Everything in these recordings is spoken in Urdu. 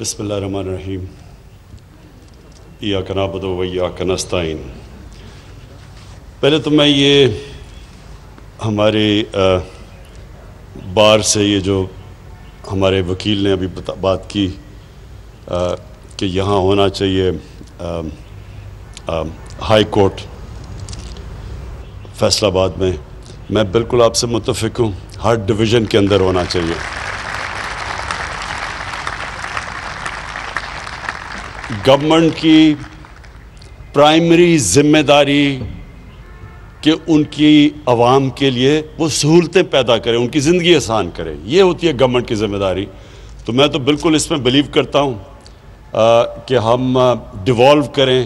بسم اللہ الرحمن الرحیم ایاک نعبد و ایاک نستعین۔ پہلے تو میں یہ ہمارے بار سے یہ جو ہمارے وکیل نے ابھی بات کی کہ یہاں ہونا چاہیے ہائی کورٹ فیصل آباد میں بالکل آپ سے متفق ہوں، ہر ڈویژن کے اندر ہونا چاہیے۔ گورنمنٹ کی پرائمری ذمہ داری کہ ان کی عوام کے لیے وہ سہولتیں پیدا کرے، ان کی زندگی آسان کرے، یہ ہوتی ہے گورنمنٹ کی ذمہ داری۔ تو میں تو بالکل اس میں بلیو کرتا ہوں کہ ہم ڈیوالو کریں،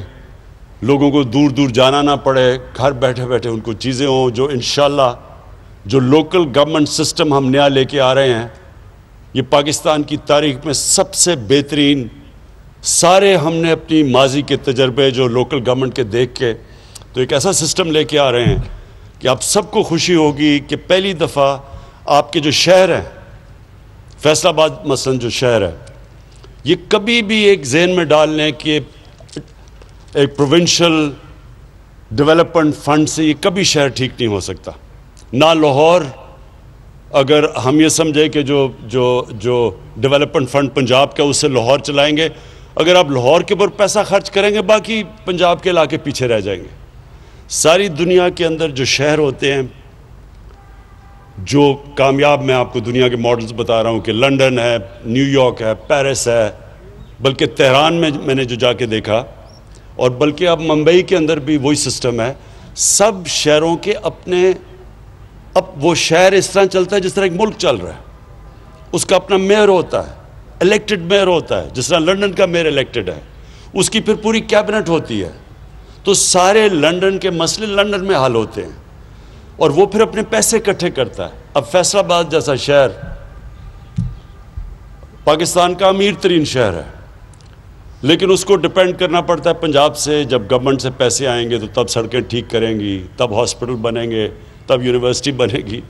لوگوں کو دور دور جانا نہ پڑے، گھر بیٹھے بیٹھے ان کو چیزیں ہوں جو انشاءاللہ جو لوکل گورنمنٹ سسٹم ہم نیا لے کے آ رہے ہیں، یہ پاکستان کی تاریخ میں سب سے بہترین، سارے ہم نے اپنی ماضی کے تجربے جو لوکل گورنمنٹ کے دیکھ کے تو ایک ایسا سسٹم لے کے آ رہے ہیں کہ آپ سب کو خوشی ہوگی کہ پہلی دفعہ آپ کے جو شہر ہیں، فیصل آباد مثلاً جو شہر ہے، یہ کبھی بھی ایک ذہن میں ڈال لیں کہ ایک پروونشل ڈیولپمنٹ فنڈ سے یہ کبھی شہر ٹھیک نہیں ہو سکتا۔ نہ لاہور، اگر ہم یہ سمجھیں کہ جو ڈیولپمنٹ فنڈ پنجاب کا اس سے لاہور چلائیں گے، اگر آپ لاہور کے اوپر پیسہ خرچ کریں گے باقی پنجاب کے علاقے پیچھے رہ جائیں گے۔ ساری دنیا کے اندر جو شہر ہوتے ہیں جو کامیاب، میں آپ کو دنیا کے ماڈلز بتا رہا ہوں کہ لنڈن ہے، نیو یارک ہے، پیرس ہے، بلکہ تہران میں نے جو جا کے دیکھا، اور بلکہ اب ممبئی کے اندر بھی وہی سسٹم ہے۔ سب شہروں کے اپنے، اب وہ شہر اس طرح چلتا ہے جس طرح ایک ملک چل رہا ہے، اس کا اپنا میئر ہوتا ہے، الیکٹڈ میئر ہوتا ہے، جس طرح لنڈن کا میئر الیکٹڈ ہے، اس کی پھر پوری کیبنٹ ہوتی ہے، تو سارے لنڈن کے مسئلے لنڈن میں حل ہوتے ہیں، اور وہ پھر اپنے پیسے اکٹھے کرتا ہے۔ اب فیصل آباد جیسا شہر پاکستان کا امیر ترین شہر ہے، لیکن اس کو ڈیپینڈ کرنا پڑتا ہے پنجاب سے۔ جب گورنمنٹ سے پیسے آئیں گے تو تب سڑکیں ٹھیک کریں گی، تب ہاسپٹل بنیں گے، تب یونیورسٹی بنے گی،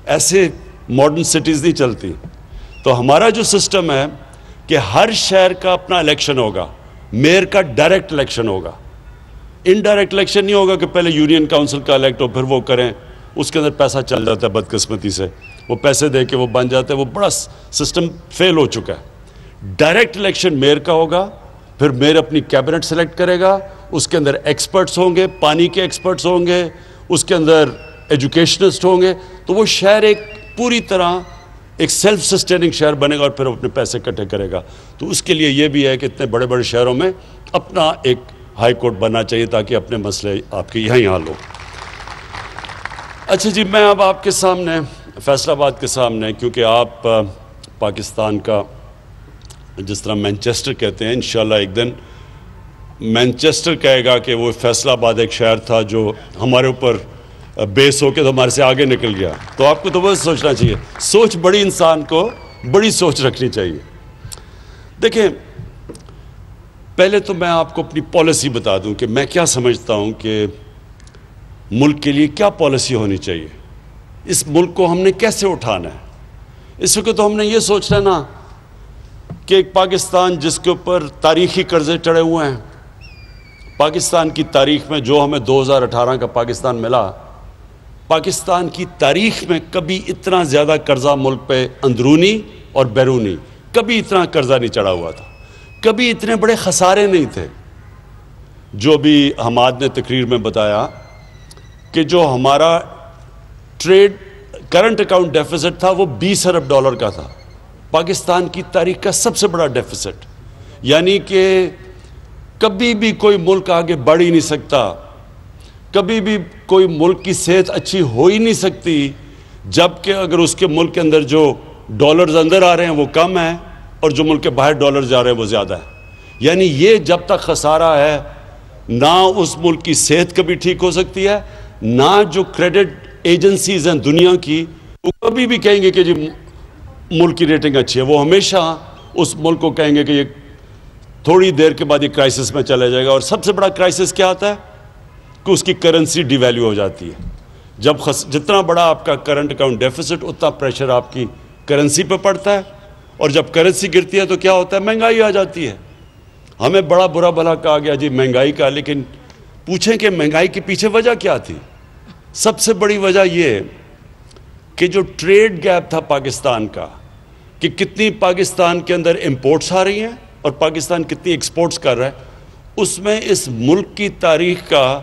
ایسے ماڈرن سٹیز نہیں چلتی۔ تو ہمارا جو سسٹم ہے کہ ہر شہر کا اپنا الیکشن ہوگا، میئر کا ڈائریکٹ الیکشن ہوگا، انڈائریکٹ الیکشن نہیں ہوگا کہ پہلے یونین کاؤنسل کا الیکٹ ہو پھر وہ کریں، اس کے اندر پیسہ چل جاتا ہے بدقسمتی سے، وہ پیسے دے کے وہ بن جاتے ہیں، وہ بڑا سسٹم فیل ہو چکا ہے۔ ڈائریکٹ الیکشن میئر کا ہوگا، پھر میئر اپنی کیبنٹ سلیکٹ کرے گا، اس کے اندر ایکسپرٹس ہوں گے، پانی کے ایکسپرٹس ہوں گے، اس کے اندر ایجوکیشنسٹ ہوں گے، تو وہ شہر ایک پوری طرح ایک سیلف سسٹیننگ شہر بنے گا، اور پھر اپنے پیسے اکٹھے کرے گا۔ تو اس کے لیے یہ بھی ہے کہ اتنے بڑے بڑے شہروں میں اپنا ایک ہائی کورٹ بننا چاہیے تاکہ اپنے مسئلے آپ کے یہیں حل ہو۔ اچھا جی، میں اب آپ کے سامنے فیصل آباد کے سامنے، کیونکہ آپ پاکستان کا جس طرح مینچسٹر کہتے ہیں، انشاءاللہ ایک دن مینچسٹر کہے گا کہ وہ فیصل آباد ایک شہر تھا جو ہمارے اوپر بیس ہو کے تو ہمارے سے آگے نکل گیا۔ تو آپ کو تو بس سوچنا چاہیے، سوچ بڑی، انسان کو بڑی سوچ رکھنی چاہیے۔ دیکھیں، پہلے تو میں آپ کو اپنی پالیسی بتا دوں کہ میں کیا سمجھتا ہوں کہ ملک کے لیے کیا پالیسی ہونی چاہیے، اس ملک کو ہم نے کیسے اٹھانا ہے۔ اس وقت تو ہم نے یہ سوچنا نا کہ ایک پاکستان جس کے اوپر تاریخی قرضے چڑھے ہوئے ہیں، پاکستان کی تاریخ میں جو ہمیں 2018 کا پاکستان ملا، پاکستان کی تاریخ میں کبھی اتنا زیادہ قرضہ ملک پہ اندرونی اور بیرونی کبھی اتنا قرضہ نہیں چڑھا ہوا تھا، کبھی اتنے بڑے خسارے نہیں تھے۔ جو بھی حماد نے تقریر میں بتایا کہ جو ہمارا ٹریڈ کرنٹ اکاؤنٹ ڈیفیسٹ تھا وہ 20 ارب ڈالر کا تھا، پاکستان کی تاریخ کا سب سے بڑا ڈیفیسٹ، یعنی کہ کبھی بھی کوئی ملک آگے بڑھ ہی نہیں سکتا، کبھی بھی کوئی ملک کی صحت اچھی ہو ہی نہیں سکتی جبکہ اگر اس کے ملک کے اندر جو ڈالرز اندر آ رہے ہیں وہ کم ہیں اور جو ملک کے باہر ڈالرز جا رہے ہیں وہ زیادہ ہے۔ یعنی یہ جب تک خسارہ ہے، نہ اس ملک کی صحت کبھی ٹھیک ہو سکتی ہے، نہ جو کریڈٹ ایجنسیز ہیں دنیا کی وہ کبھی بھی کہیں گے کہ جی ملک کی ریٹنگ اچھی ہے، وہ ہمیشہ اس ملک کو کہیں گے کہ یہ تھوڑی دیر کے بعد یہ کرائسس میں چلا جائے گا۔ اور سب سے بڑا کرائسس کیا آتا ہے کہ اس کی کرنسی ڈی ویلیو ہو جاتی ہے۔ جب جتنا بڑا آپ کا کرنٹ اکاؤنٹ ڈیفیسٹ اتنا پریشر آپ کی کرنسی پہ پڑتا ہے، اور جب کرنسی گرتی ہے تو کیا ہوتا ہے؟ مہنگائی آ جاتی ہے. ہمیں بڑا برا بھلا کہا گیا جی مہنگائی کا، لیکن پوچھیں کہ مہنگائی کے پیچھے وجہ کیا تھی؟ سب سے بڑی وجہ یہ کہ جو ٹریڈ گیپ تھا پاکستان کا، کہ کتنی پاکستان کے اندر امپورٹس آ رہی ہیں اور پاکستان کتنی ایکسپورٹس کر رہا ہے، اس میں اس ملک کی تاریخ کا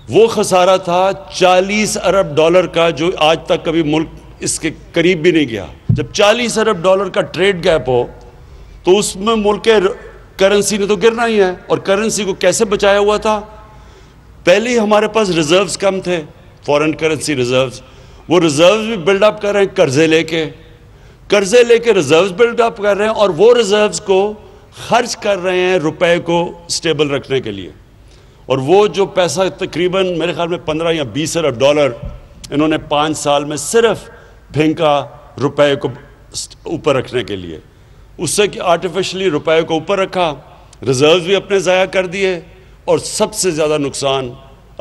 وہ خسارہ تھا 40 ارب ڈالر کا، جو آج تک کبھی ملک اس کے قریب بھی نہیں گیا. جب 40 ارب ڈالر کا ٹریڈ گیپ ہو تو اس میں ملک کے کرنسی نے تو گرنا ہی ہے. اور کرنسی کو کیسے بچایا ہوا تھا؟ پہلے ہی ہمارے پاس ریزروز کم تھے، فورن کرنسی ریزروز. وہ ریزروز بھی بلڈ اپ کر رہے ہیں قرضے لے کے ریزروز بلڈ اپ کر رہے ہیں، اور وہ ریزروز کو خرچ کر رہے ہیں روپے کو سٹیبل رکھنے کے لیے. اور وہ جو پیسہ تقریباً میرے خیال میں 15 یا 20 ارب ڈالر انہوں نے 5 سال میں صرف پھینکا روپے کو اوپر رکھنے کے لیے. اس سے کہ آرٹیفیشلی روپے کو اوپر رکھا، ریزروز بھی اپنے ضائع کر دیے، اور سب سے زیادہ نقصان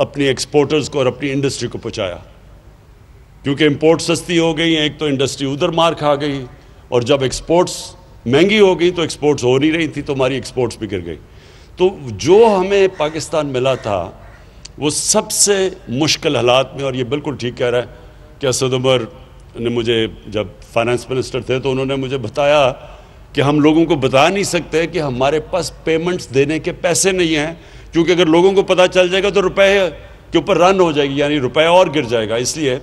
اپنی ایکسپورٹرز کو اور اپنی انڈسٹری کو پہنچایا. کیونکہ امپورٹ سستی ہو گئی ہیں، ایک تو انڈسٹری ادھر مار کھا گئی، اور جب ایکسپورٹس مہنگی ہو گئی تو ایکسپورٹس ہو نہیں رہی تھی تو ہماری ایکسپورٹس بھی گر گئی. تو جو ہمیں پاکستان ملا تھا وہ سب سے مشکل حالات میں، اور یہ بالکل ٹھیک کہہ رہا ہے کہ اسد عمر نے مجھے جب فائنانس منسٹر تھے تو انہوں نے مجھے بتایا کہ ہم لوگوں کو بتا نہیں سکتے کہ ہمارے پاس پیمنٹس دینے کے پیسے نہیں ہیں، کیونکہ اگر لوگوں کو پتہ چل جائے گا تو روپے کے اوپر رن ہو جائے گی، یعنی روپے اور گر جائے گا. اس لیے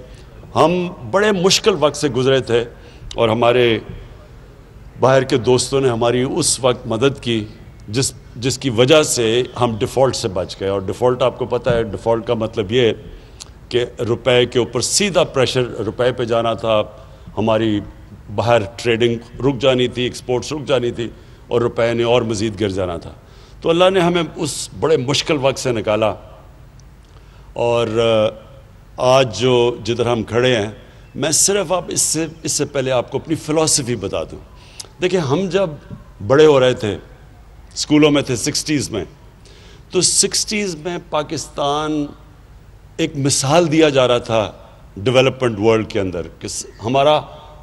ہم بڑے مشکل وقت سے گزرے تھے، اور ہمارے باہر کے دوستوں نے ہماری اس وقت مدد کی جس کی وجہ سے ہم ڈیفالٹ سے بچ گئے. اور ڈیفالٹ آپ کو پتہ ہے، ڈیفالٹ کا مطلب یہ کہ روپے کے اوپر سیدھا پریشر روپے پہ جانا تھا، ہماری باہر ٹریڈنگ رک جانی تھی، ایکسپورٹس رک جانی تھی، اور روپے نے اور مزید گر جانا تھا. تو اللہ نے ہمیں اس بڑے مشکل وقت سے نکالا. اور آج جو جدھر ہم کھڑے ہیں، میں صرف اس سے پہلے آپ کو اپنی فلسفی بتا دوں. دیکھیں، ہم جب بڑے ہو رہے تھے، اسکولوں میں تھے 60s میں، تو 60s میں پاکستان ایک مثال دیا جا رہا تھا ڈیولپمنٹ ورلڈ کے اندر، کہ ہمارا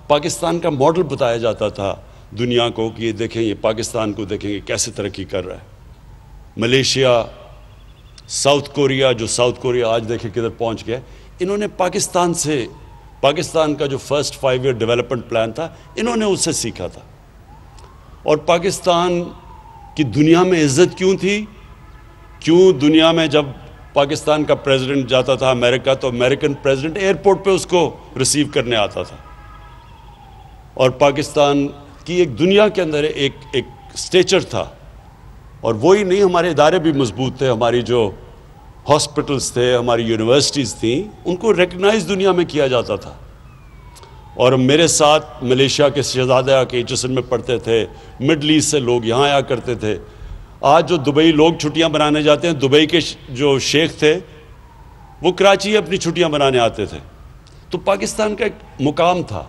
پاکستان کا ماڈل بتایا جاتا تھا دنیا کو کہ یہ دیکھیں، یہ پاکستان کو دیکھیں کہ کیسے ترقی کر رہا ہے. ملیشیا، ساؤتھ کوریا، جو ساؤتھ کوریا آج دیکھیں کدھر پہنچ گیا، انہوں نے پاکستان کا جو فرسٹ 5 ایئر ڈیولپمنٹ پلان تھا، انہوں نے اس سے سیکھا تھا. اور پاکستان کی دنیا میں عزت کیوں تھی؟ کیوں دنیا میں جب پاکستان کا پریزیڈنٹ جاتا تھا امریکہ تو امریکن پریزیڈنٹ ایئرپورٹ پہ اس کو ریسیو کرنے آتا تھا. اور پاکستان کی ایک دنیا کے اندر ایک سٹیچر تھا. اور وہی نہیں، ہمارے ادارے بھی مضبوط تھے، ہماری جو ہاسپٹلز تھے، ہماری یونیورسٹیز تھیں، ان کو ریکگنائز دنیا میں کیا جاتا تھا. اور میرے ساتھ ملیشیا کے شہزادے آ کے HSN میں پڑھتے تھے، مڈل ایسٹ سے لوگ یہاں آیا کرتے تھے. آج جو دبئی لوگ چھٹیاں بنانے جاتے ہیں، دبئی کے جو شیخ تھے وہ کراچی اپنی چھٹیاں بنانے آتے تھے. تو پاکستان کا ایک مقام تھا.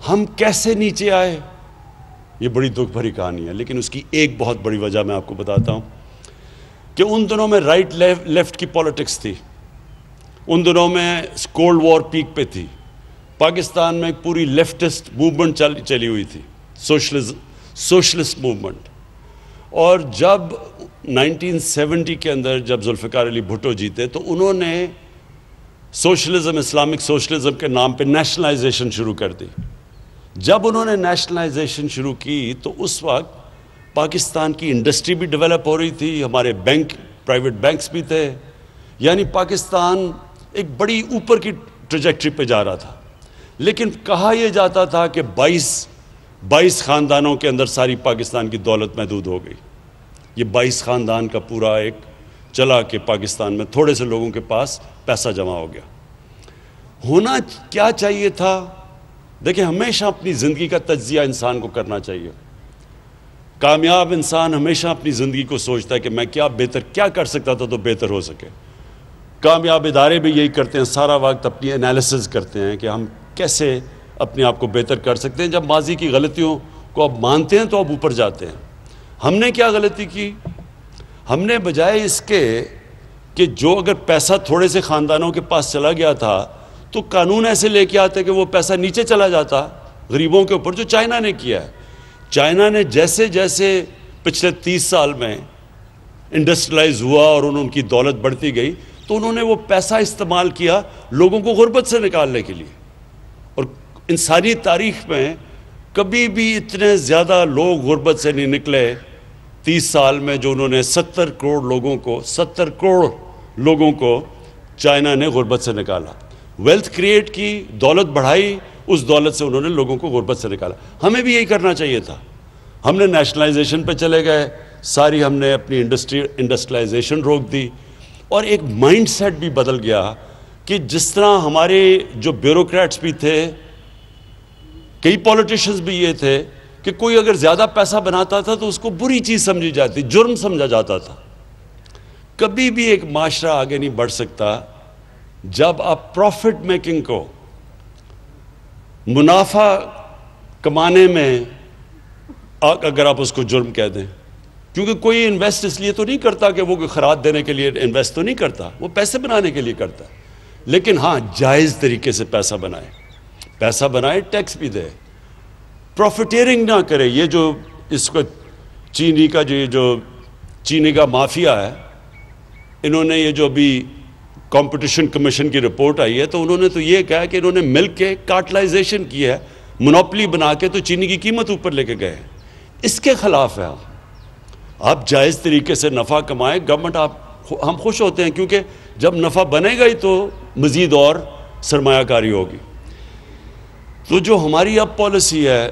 ہم کیسے نیچے آئے، یہ بڑی دکھ بھری کہانی ہے. لیکن اس کی ایک بہت بڑی وجہ میں آپ کو بتاتا ہوں کہ ان دنوں میں رائٹ لیفٹ کی پالیٹکس تھی. ان دنوں میں کولڈ وار پیک پہ تھی. پاکستان میں ایک پوری لیفٹسٹ موومنٹ چلی ہوئی تھی، سوشلسٹ موومنٹ. اور جب 1970 کے اندر جب ذوالفقار علی بھٹو جیتے تو انہوں نے سوشلزم، اسلامک سوشلزم کے نام پہ نیشنلائزیشن شروع کر دی. جب انہوں نے نیشنلائزیشن شروع کی تو اس وقت پاکستان کی انڈسٹری بھی ڈیولپ ہو رہی تھی، ہمارے پرائیویٹ بینکس بھی تھے، یعنی پاکستان ایک بڑی اوپر کی ٹریجیکٹری پہ جا رہا تھا. لیکن کہا یہ جاتا تھا کہ 22 خاندانوں کے اندر ساری پاکستان کی دولت محدود ہو گئی. یہ 22 خاندان کا پورا ایک چلا کہ پاکستان میں تھوڑے سے لوگوں کے پاس پیسہ جمع ہو گیا. ہونا کیا چاہیے تھا؟ دیکھیں، ہمیشہ اپنی زندگی کا تجزیہ انسان کو کرنا چاہیے. کامیاب انسان ہمیشہ اپنی زندگی کو سوچتا ہے کہ میں کیا کر سکتا تھا تو بہتر ہو سکے. کامیاب ادارے بھی یہی کرتے ہیں، سارا وقت اپنی انالیسز کرتے ہیں کہ ہم کیسے اپنے آپ کو بہتر کر سکتے ہیں. جب ماضی کی غلطیوں کو اب مانتے ہیں تو اب اوپر جاتے ہیں. ہم نے کیا غلطی کی؟ ہم نے بجائے اس کے کہ جو اگر پیسہ تھوڑے سے خاندانوں کے پاس چلا گیا تھا تو قانون ایسے لے کے آتے کہ وہ پیسہ نیچے چلا جاتا غریبوں کے اوپر جو چائنا نے کیا ہے. چائنا نے جیسے جیسے پچھلے 30 سال میں انڈسٹریلائز ہوا اور ان کی دولت بڑھتی گئی تو انہوں نے وہ پیسہ استعمال کیا لوگوں کو غربت سے نکالنے کے لیے. اور انسانی تاریخ میں کبھی بھی اتنے زیادہ لوگ غربت سے نہیں نکلے 30 سال میں جو انہوں نے 70 کروڑ لوگوں کو چائنا نے غربت سے نکالا. ویلتھ کریٹ کی، دولت بڑھائی، اس دولت سے انہوں نے لوگوں کو غربت سے نکالا. ہمیں بھی یہی کرنا چاہیے تھا. ہم نے نیشنلائزیشن پہ چلے گئے، ساری ہم نے اپنی انڈسٹریلائزیشن روک دی، اور ایک مائنڈ سیٹ بھی بدل گیا کہ جس طرح ہمارے جو بیوروکریٹس بھی تھے، کئی پولیٹیشنز بھی یہ تھے کہ کوئی اگر زیادہ پیسہ بناتا تھا تو اس کو بری چیز سمجھی جاتی، جرم سمجھا جاتا تھا. کبھی بھی ایک معاشرہ آگے نہیں بڑھ سکتا جب آپ پروفٹ میکنگ کو، منافع کمانے میں اگر آپ اس کو جرم کہہ دیں. کیونکہ کوئی انویسٹ اس لیے تو نہیں کرتا کہ وہ خراج دینے کے لیے انویسٹ تو نہیں کرتا، وہ پیسے بنانے کے لیے کرتا ہے. لیکن ہاں جائز طریقے سے پیسہ بنائے، ٹیکس بھی دے، پروفیٹیرنگ نہ کرے. یہ جو اس کو چینی کا مافیا ہے، انہوں نے یہ جو ابھی کمپٹیشن کمیشن کی رپورٹ آئی ہے تو انہوں نے تو یہ کہا کہ انہوں نے ملک کے کارٹلائزیشن کی ہے، منوپلی بنا کے تو چینی کی قیمت اوپر لے کے گئے. اس کے خلاف ہے. آپ جائز طریقے سے نفع کمائیں، گورنمنٹ ہم خوش ہوتے ہیں، کیونکہ جب نفع بنے گا ہی تو مزید اور سرمایہ کاری ہوگی. تو جو ہماری اب پالیسی ہے،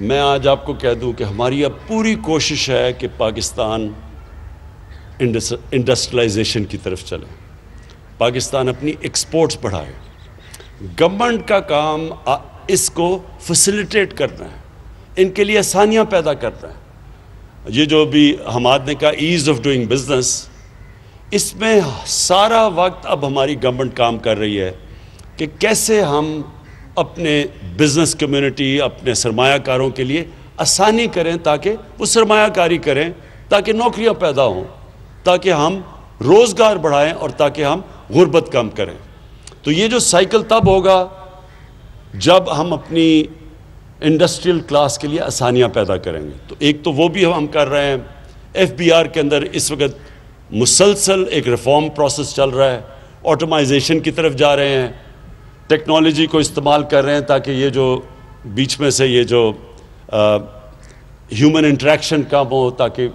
میں آج آپ کو کہہ دوں کہ ہماری اب پوری کوشش ہے کہ پاکستان انڈسٹریلائزیشن کی طرف چلے، پاکستان اپنی ایکسپورٹس بڑھائے. گورنمنٹ کا کام اس کو فیسیلیٹیٹ کرنا ہے، ان کے لیے آسانیاں پیدا کرنا ہے. یہ جو بھی حماد نے کہا ایز آف ڈوئنگ بزنس، اس میں سارا وقت اب ہماری گورنمنٹ کام کر رہی ہے کہ کیسے ہم اپنے بزنس کمیونٹی، اپنے سرمایہ کاروں کے لیے آسانی کریں تاکہ وہ سرمایہ کاری کریں، تاکہ نوکریاں پیدا ہوں، تاکہ ہم روزگار بڑھائیں اور تاکہ ہم غربت کم کریں. تو یہ جو سائیکل تب ہوگا جب ہم اپنی انڈسٹریل کلاس کے لیے آسانیاں پیدا کریں گے. تو ایک تو وہ بھی ہم کر رہے ہیں. FBR کے اندر اس وقت مسلسل ایک ریفارم پروسیس چل رہا ہے، آٹومائزیشن کی طرف جا رہے ہیں، ٹیکنالوجی کو استعمال کر رہے ہیں تاکہ یہ جو بیچ میں سے یہ جو ہیومن انٹریکشن کم ہو، تاکہ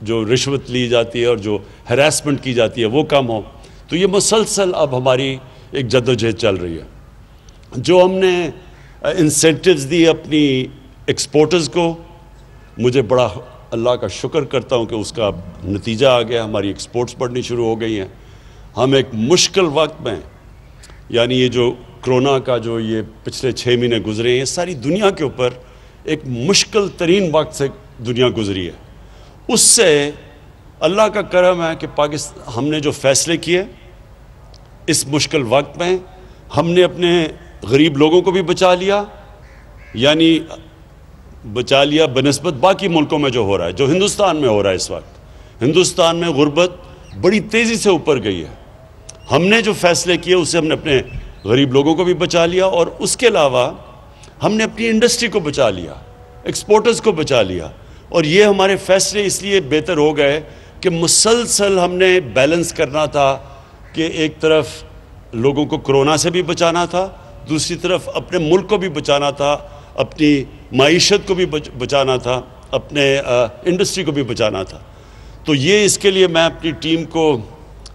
جو رشوت لی جاتی ہے اور جو ہراسمنٹ کی جاتی ہے وہ کم ہو. تو یہ مسلسل اب ہماری ایک جدوجہد چل رہی ہے. جو ہم نے انسینٹیوز دی اپنی ایکسپورٹرز کو، مجھے بڑا اللہ کا شکر کرتا ہوں کہ اس کا نتیجہ آ گیا، ہماری ایکسپورٹس بڑھنی شروع ہو گئی ہیں. ہم ایک مشکل وقت میں، یعنی یہ جو کرونا کا جو یہ پچھلے 6 مہینے گزرے ہیں، یہ ساری دنیا کے اوپر ایک مشکل ترین وقت سے دنیا گزری ہے. اس سے اللہ کا کرم ہے کہ ہم نے جو فیصلے کیے اس مشکل وقت میں، ہم نے اپنے غریب لوگوں کو بھی بچا لیا، یعنی بچا لیا بنسبت باقی ملکوں میں جو ہو رہا ہے، جو ہندوستان میں ہو رہا ہے. اس وقت ہندوستان میں غربت بڑی تیزی سے اوپر گئی ہے. ہم نے جو فیصلے کیے اس سے ہم نے اپنے غریب لوگوں کو بھی بچا لیا، اور اس کے علاوہ ہم نے اپنی انڈسٹری کو بچا لیا، ایکسپورٹرز کو بچا لیا. اور یہ ہمارے فیصلے اس لیے بہتر ہو گئے کہ مسلسل ہم نے بیلنس کرنا تھا کہ ایک طرف لوگوں کو کرونا سے بھی بچانا تھا، دوسری طرف اپنے ملک کو بھی بچانا تھا، اپنی معیشت کو بھی بچانا تھا، اپنے انڈسٹری کو بھی بچانا تھا. تو یہ اس کے لیے میں اپنی ٹیم کو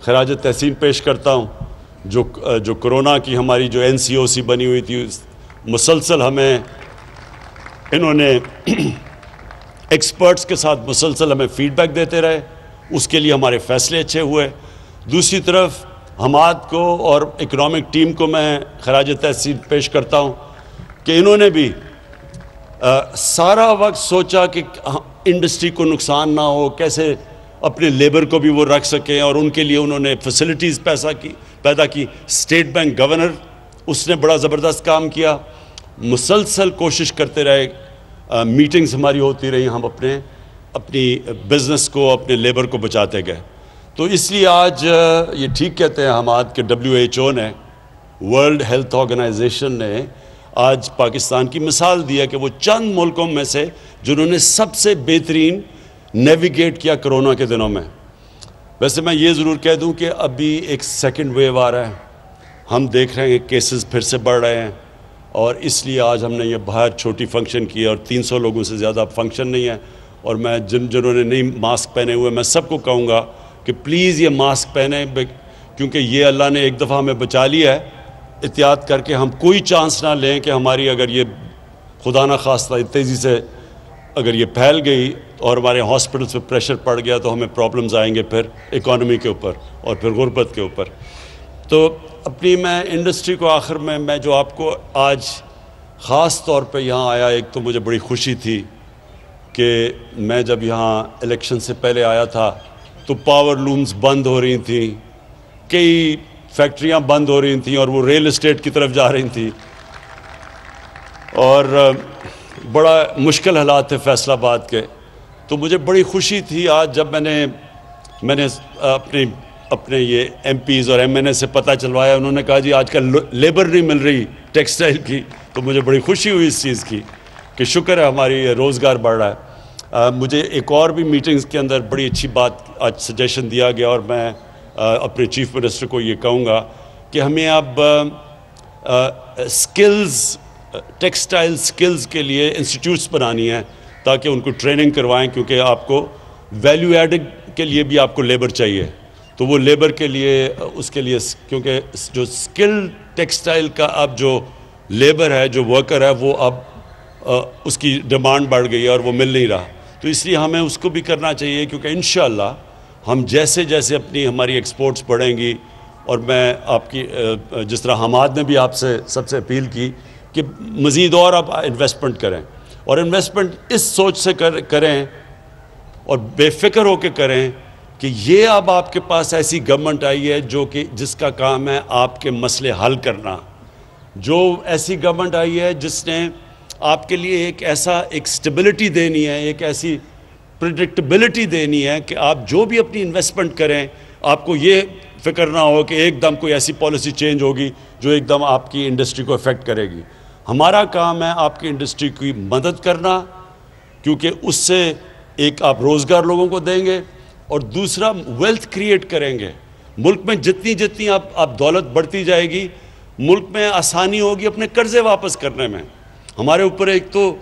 خراج تحسین پیش کرتا ہوں. جو کرونا کی ہماری جو NCOC بنی ہوئی تھی، مسلسل ہمیں انہوں نے ایکسپرٹس کے ساتھ مسلسل ہمیں فیڈ بیک دیتے رہے، اس کے لیے ہمارے فیصلے اچھے ہوئے. دوسری طرف حماد کو اور اکنامک ٹیم کو میں خراج تحسین پیش کرتا ہوں کہ انہوں نے بھی سارا وقت سوچا کہ انڈسٹری کو نقصان نہ ہو، کیسے اپنے لیبر کو بھی وہ رکھ سکیں، اور ان کے لیے انہوں نے فیسلٹیز پیدا کی. اسٹیٹ بینک گورنر، اس نے بڑا زبردست کام کیا. مسلسل کوشش کرتے رہے، میٹنگز ہماری ہوتی رہی، ہم اپنی بزنس کو، اپنے لیبر کو بچاتے گئے. تو اس لیے آج یہ ٹھیک کہتے ہیں حماد کہ WHO نے، ورلڈ ہیلتھ آرگنائزیشن نے آج پاکستان کی مثال دی ہے کہ وہ چند ملکوں میں سے جنہوں نے سب سے بہترین نیویگیٹ کیا کرونا کے دنوں میں۔ ویسے میں یہ ضرور کہہ دوں کہ ابھی ایک سیکنڈ ویو آ رہا ہے، ہم دیکھ رہے ہیں کہ کیسز پھر سے بڑھ رہے ہیں، اور اس لیے آج ہم نے یہ باہر چھوٹی فنکشن کی اور 300 لوگوں سے زیادہ فنکشن نہیں ہے، اور میں جنہوں نے نہیں ماسک پہنے ہوئے میں سب کو کہوں گا کہ پلیز یہ ماسک پہنیں، کیونکہ یہ اللہ نے ایک دفعہ ہمیں بچا لیا ہے۔ احتیاط کر کے ہم کوئی چانس نہ لیں کہ ہماری اگر یہ خدا نہ خواستہ تیزی سے اگر یہ پھیل گئی اور ہمارے ہاسپٹلس پہ پریشر پڑ گیا تو ہمیں پرابلمز آئیں گے پھر اکانومی کے اوپر اور پھر غربت کے اوپر۔ تو اپنی میں انڈسٹری کو آخر میں جو آپ کو آج خاص طور پہ یہاں آیا، ایک تو مجھے بڑی خوشی تھی کہ میں جب یہاں الیکشن سے پہلے آیا تھا تو پاور لومز بند ہو رہی تھیں، کئی فیکٹریاں بند ہو رہی تھیں اور وہ ریل اسٹیٹ کی طرف جا رہی تھیں، اور بڑا مشکل حالات تھے فیصل آباد کے۔ تو مجھے بڑی خوشی تھی آج جب میں نے اپنے یہ ایم پیز اور ایم این اے سے پتہ چلوایا، انہوں نے کہا جی آج کل لیبر نہیں مل رہی ٹیکسٹائل کی، تو مجھے بڑی خوشی ہوئی اس چیز کی کہ شکر ہے ہماری روزگار بڑھ رہا ہے۔ مجھے ایک اور بھی میٹنگز کے اندر بڑی اچھی بات آج سجیشن دیا گیا، اور میں اپنے چیف منسٹر کو یہ کہوں گا کہ ہمیں اب سکلز، ٹیکسٹائل سکلز کے لیے انسٹیٹیوٹس بنانی ہیں تاکہ ان کو ٹریننگ کروائیں، کیونکہ آپ کو ویلیو ایڈنگ کے لیے بھی آپ کو لیبر چاہیے، تو وہ لیبر کے لیے اس کے لیے کیونکہ جو سکل ٹیکسٹائل کا اب جو لیبر ہے، جو ورکر ہے، وہ اب اس کی ڈیمانڈ بڑھ گئی ہے اور وہ مل نہیں رہا، تو اس لیے ہمیں اس کو بھی کرنا چاہیے، کیونکہ انشاءاللہ ہم جیسے جیسے ہماری ایکسپورٹس بڑھیں گی، اور میں آپ کی جس طرح حماد نے بھی آپ سے سب سے اپیل کی کہ مزید اور آپ انویسٹمنٹ کریں، اور انویسٹمنٹ اس سوچ سے کریں اور بے فکر ہو کے کریں کہ یہ اب آپ کے پاس ایسی گورنمنٹ آئی ہے جس کا کام ہے آپ کے مسئلے حل کرنا، جو ایسی گورنمنٹ آئی ہے جس نے آپ کے لیے ایک سٹیبلٹی دینی ہے، ایک ایسی پریڈکٹیبلٹی دینی ہے کہ آپ جو بھی اپنی انویسٹمنٹ کریں آپ کو یہ فکر نہ ہو کہ ایک دم کوئی ایسی پالیسی چینج ہوگی جو ایک دم آپ کی انڈسٹری کو افیکٹ کرے گی۔ ہمارا کام ہے آپ کی انڈسٹری کی مدد کرنا، کیونکہ اس سے ایک آپ روزگار لوگوں کو دیں گے، اور دوسرا ویلتھ کریٹ کریں گے۔ ملک میں جتنی آپ دولت بڑھتی جائے گی، ملک میں آسانی ہوگی اپنے قرضے واپس کرنے میں۔ ہمارے اوپر ایک تو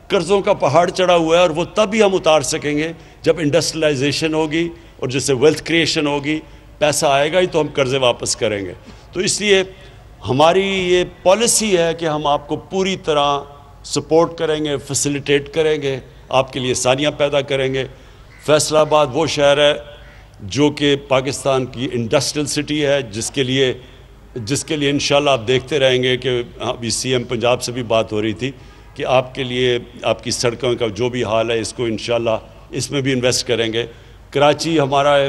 قرضوں کا پہاڑ چڑھا ہوا ہے، اور وہ تب ہی ہم اتار سکیں گے جب انڈسٹریلائزیشن ہوگی اور جس سے ویلتھ کریشن ہوگی، پیسہ آئے گا ہی تو ہم قرضے واپس کریں گے۔ تو اس لیے ہماری یہ پالیسی ہے کہ ہم آپ کو پوری طرح سپورٹ کریں گے، فیسیلیٹیٹ کریں گے، آپ کے لیے آسانیاں پیدا کریں گے۔ فیصل آباد وہ شہر ہے جو کہ پاکستان کی انڈسٹریل سٹی ہے، جس کے لیے انشاءاللہ آپ دیکھتے رہیں گے کہ ابھی سی ایم پنجاب سے بھی بات ہو رہی تھی کہ آپ کے لیے آپ کی سڑکوں کا جو بھی حال ہے اس کو انشاءاللہ اس میں بھی انویسٹ کریں گے۔ کراچی ہمارا ہے،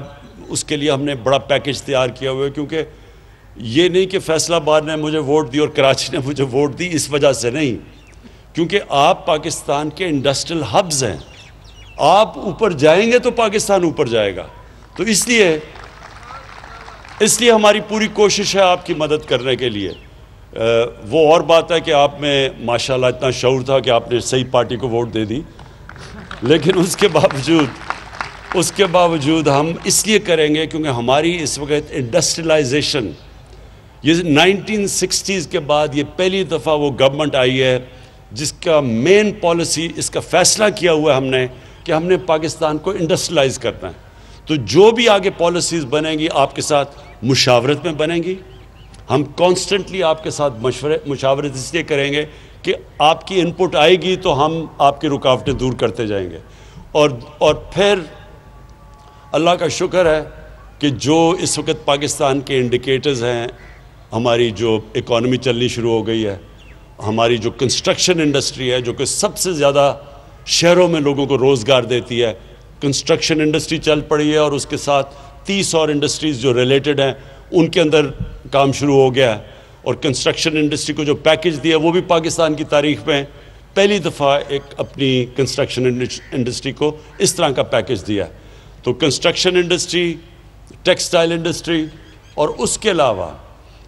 اس کے لیے ہم نے بڑا پیکج تیار کیا ہوا ہے، کیونکہ یہ نہیں کہ فیصل آباد نے مجھے ووٹ دی اور کراچی نے مجھے ووٹ دی، اس وجہ سے نہیں، کیونکہ آپ پاکستان کے انڈسٹریل ہبز ہیں، آپ اوپر جائیں گے تو پاکستان اوپر جائے گا۔ تو اس لیے ہماری پوری کوشش ہے آپ کی مدد کرنے کے لیے۔ وہ اور بات ہے کہ آپ میں ماشاءاللہ اتنا شعور تھا کہ آپ نے صحیح پارٹی کو ووٹ دے دی، لیکن اس کے باوجود ہم اس لیے کریں گے کیونکہ ہماری اس وقت انڈسٹریلائزیشن، یہ 1960s کے بعد یہ پہلی دفعہ وہ گورنمنٹ آئی ہے جس کا مین پالیسی، اس کا فیصلہ کیا ہوا ہے ہم نے کہ ہم نے پاکستان کو انڈسٹریلائز کرنا ہے۔ تو جو بھی آگے پالیسیز بنیں گی آپ کے ساتھ مشاورت میں بنیں گی، ہم کانسٹنٹلی آپ کے ساتھ مشاورت اس لیے کریں گے کہ آپ کی انپٹ آئے گی تو ہم آپ کی رکاوٹیں دور کرتے جائیں گے، اور پھر اللہ کا شکر ہے کہ جو اس وقت پاکستان کے انڈیکیٹرز ہیں، ہماری جو اکانومی چلنی شروع ہو گئی ہے، ہماری جو کنسٹرکشن انڈسٹری ہے جو کہ سب سے زیادہ شہروں میں لوگوں کو روزگار دیتی ہے، کنسٹرکشن انڈسٹری چل پڑی ہے، اور اس کے ساتھ 30 اور انڈسٹریز جو ریلیٹڈ ہیں ان کے اندر کام شروع ہو گیا ہے، اور کنسٹرکشن انڈسٹری کو جو پیکج دیا وہ بھی پاکستان کی تاریخ میں پہلی دفعہ ایک اپنی کنسٹرکشن انڈسٹری کو اس طرح کا پیکج دیا ہے۔ تو کنسٹرکشن انڈسٹری، ٹیکسٹائل انڈسٹری، اور اس کے علاوہ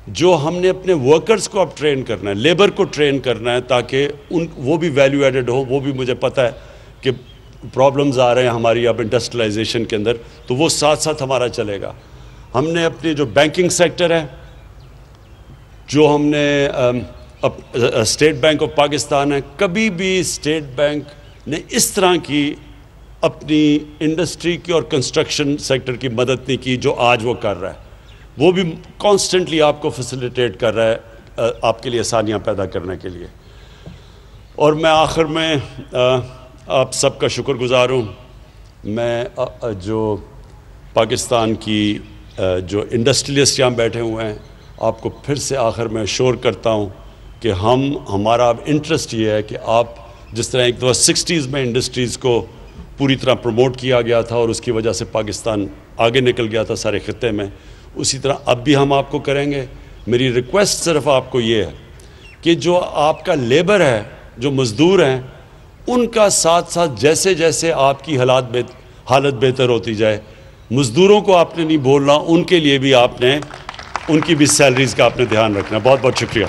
جو ہم نے اپنے ورکرز کو اب ٹرین کرنا ہے, لیبر کو ٹرین کرنا ہے تاکہ وہ بھی ویلیو ایڈڈ ہو. وہ بھی مجھے پتہ ہے کہ پرابلمز آ رہے ہیں ہماری اب انڈسٹریلائزیشن کے اندر, تو وہ ساتھ ساتھ ہمارا چلے گا. ہم نے اپنے جو بینکنگ سیکٹر ہے, جو ہم نے اسٹیٹ بینک آف پاکستان ہے, کبھی بھی اسٹیٹ بینک نے اس طرح کی اپنی انڈسٹری کی اور کنسٹرکشن سیکٹر کی مدد نہیں کی جو آج وہ کر رہا ہے. وہ بھی کانسٹنٹلی آپ کو فیسیلیٹیٹ کر رہا ہے آپ کے لیے آسانیاں پیدا کرنے کے لیے. اور میں آخر میں آپ سب کا شکر گزار ہوں. میں جو پاکستان کی جو انڈسٹریلسٹ یہاں بیٹھے ہوئے ہیں, آپ کو پھر سے آخر میں شور کرتا ہوں کہ ہمارا اب انٹرسٹ یہ ہے کہ آپ جس طرح ایک دفعہ 60s میں انڈسٹریز کو پوری طرح پروموٹ کیا گیا تھا اور اس کی وجہ سے پاکستان آگے نکل گیا تھا سارے خطے میں, اسی طرح اب بھی ہم آپ کو کریں گے. میری ریکویسٹ صرف آپ کو یہ ہے کہ جو آپ کا لیبر ہے, جو مزدور ہیں, ان کا ساتھ ساتھ جیسے جیسے آپ کی حالت بہتر ہوتی جائے, مزدوروں کو آپ نے نہیں بولنا, ان کے لیے بھی آپ نے ان کی بھی سیلریز کا آپ نے دھیان رکھنا ہے. بہت بہت شکریہ.